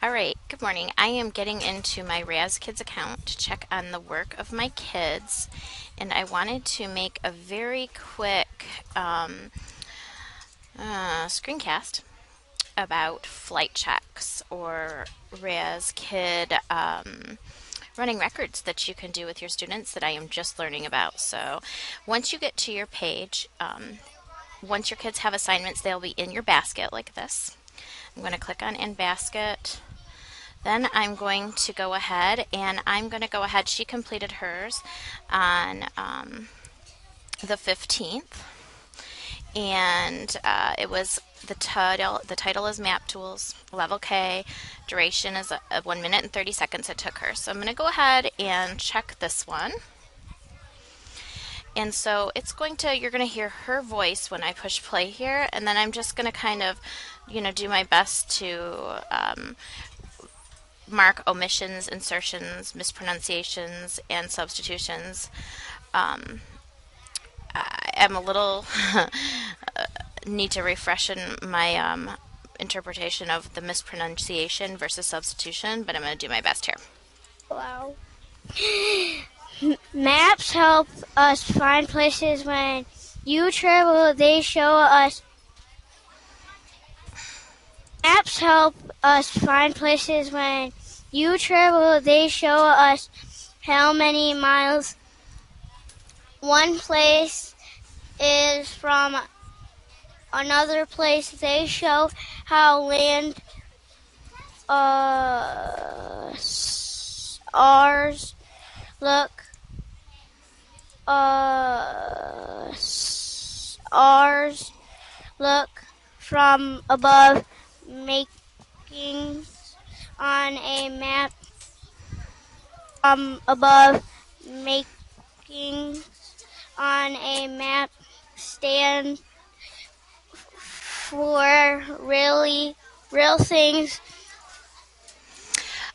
All right, good morning. I am getting into my RAZ Kids account to check on the work of my kids, and I wanted to make a very quick screencast about flight checks or RAZ Kid running records that you can do with your students that I am just learning about. So once you get to your page, once your kids have assignments, they'll be in your basket like this. I'm going to click on In Basket. Then I'm going to go ahead and she completed hers on the 15th. And it was the title is Map Tools, Level K. Duration is 1 minute and 30 seconds it took her. So I'm going to go ahead and check this one. And so you're going to hear her voice when I push play here. And then I'm just going to kind of, do my best to mark omissions, insertions, mispronunciations, and substitutions. I am a little need to refresh in my interpretation of the mispronunciation versus substitution, but I'm going to do my best here. Wow. Maps help us find places when you travel. They show us. Maps help us find places when you travel. They show us how many miles one place is from another place. They show how land ours look. Ours look from above, making on a map from above, making on a map stand for real things.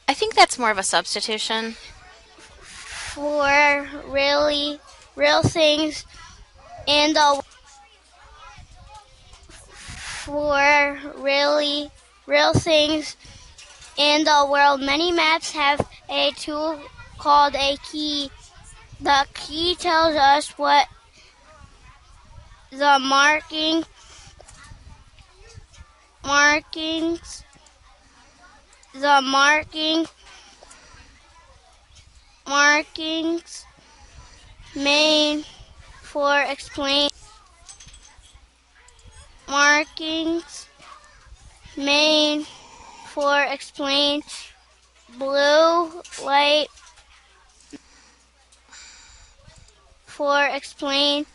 I think that's more of a substitution. For real things in the for real things in the world. Many maps have a tool called a key. The key tells us what the markings mean for explain. Markings mean for explain. Blue light for explain.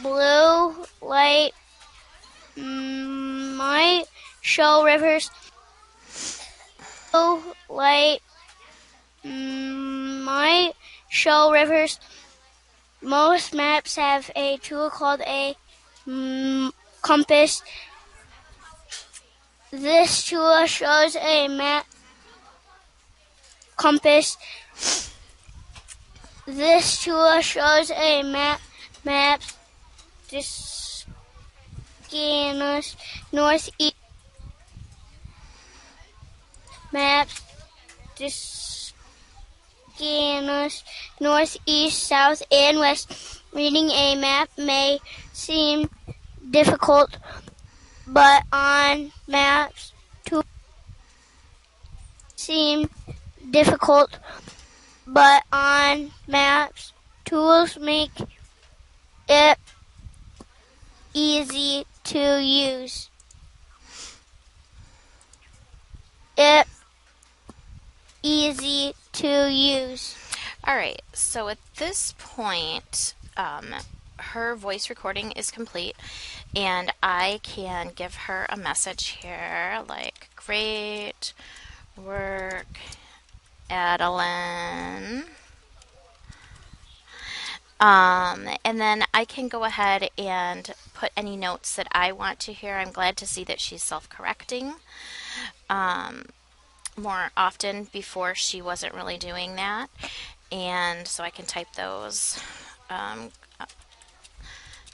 Blue light might show rivers. Blue light might show rivers. Most maps have a tool called a compass. This tool shows a map. Compass. This tool shows a map. Maps. This scan northeast. Maps. This scan northeast, south, and west. Reading a map may seem difficult, but on maps tools make it easy to use. All right, so at this point, her voice recording is complete, and I can give her a message here like, great work, Adeline. And then I can go ahead and put any notes that I want to hear. I'm glad to see that she's self-correcting. More often before she wasn't really doing that. And so I can type those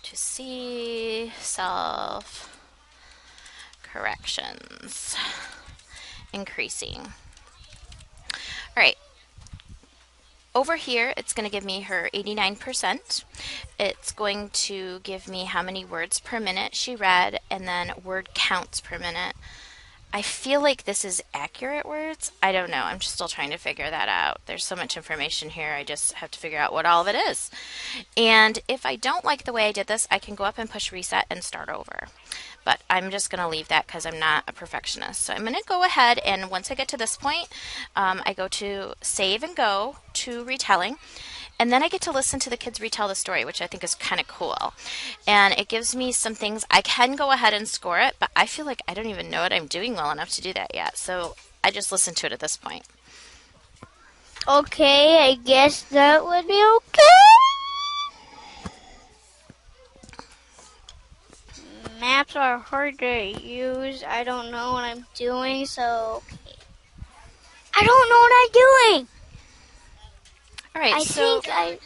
to see self corrections. increasing. All right, over here, it's going to give me her 89%. It's going to give me how many words per minute she read, and then word counts per minute. I feel like this is accurate words. I don't know. I'm just still trying to figure that out. There's so much information here. I just have to figure out what all of it is. And if I don't like the way I did this, I can go up and push reset and start over. But I'm just going to leave that because I'm not a perfectionist. So I'm going to go ahead, and once I get to this point, I go to save and go to retelling. And then I get to listen to the kids retell the story, which I think is kind of cool. And it gives me some things. I can go ahead and score it, but I feel like I don't even know it. I'm doing well enough to do that yet. So I just listen to it at this point. Okay, I guess that would be okay. Maps are hard to use. I don't know what I'm doing, so okay. I don't know what I'm doing. All right, I so think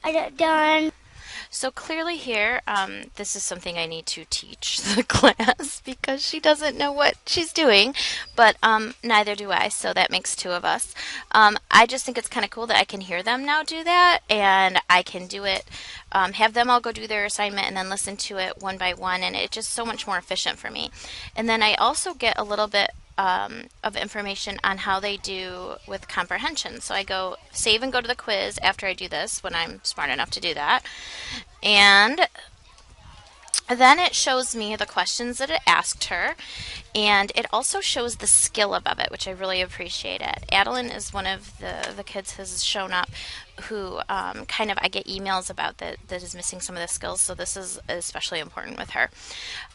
I done. So clearly here, this is something I need to teach the class because she doesn't know what she's doing, but neither do I, so that makes two of us. I just think it's kind of cool that I can hear them now do that, and I can do it, have them all go do their assignment and then listen to it one by one, and it's just so much more efficient for me. And then I also get a little bit of information on how they do with comprehension. So I go save and go to the quiz after I do this when I'm smart enough to do that. And then it shows me the questions that it asked her, and it also shows the skill above it, which I really appreciate it. Adeline is one of the kids has shown up who kind of I get emails about that is missing some of the skills, so this is especially important with her.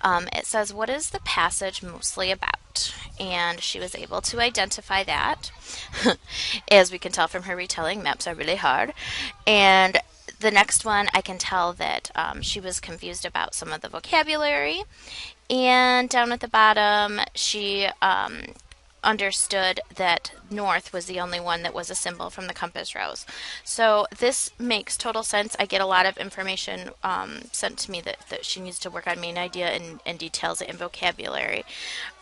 It says, what is the passage mostly about? And she was able to identify that. As we can tell from her retelling, maps are really hard. And the next one, I can tell that she was confused about some of the vocabulary. And down at the bottom, she understood that north was the only one that was a symbol from the compass rose. So this makes total sense. I get a lot of information sent to me that she needs to work on main idea and details and vocabulary.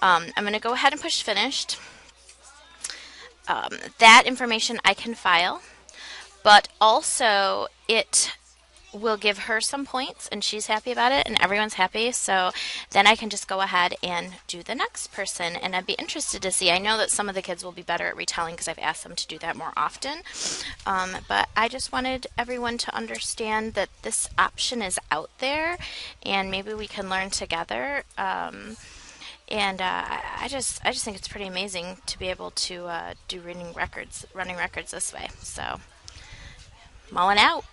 I'm going to go ahead and push finished. That information I can file, but also it will give her some points and she's happy about it and everyone's happy, so then I can just go ahead and do the next person. And I'd be interested to see, I know that some of the kids will be better at retelling because I've asked them to do that more often, but I just wanted everyone to understand that this option is out there and maybe we can learn together. And I just think it's pretty amazing to be able to do running records this way. So, mulling out.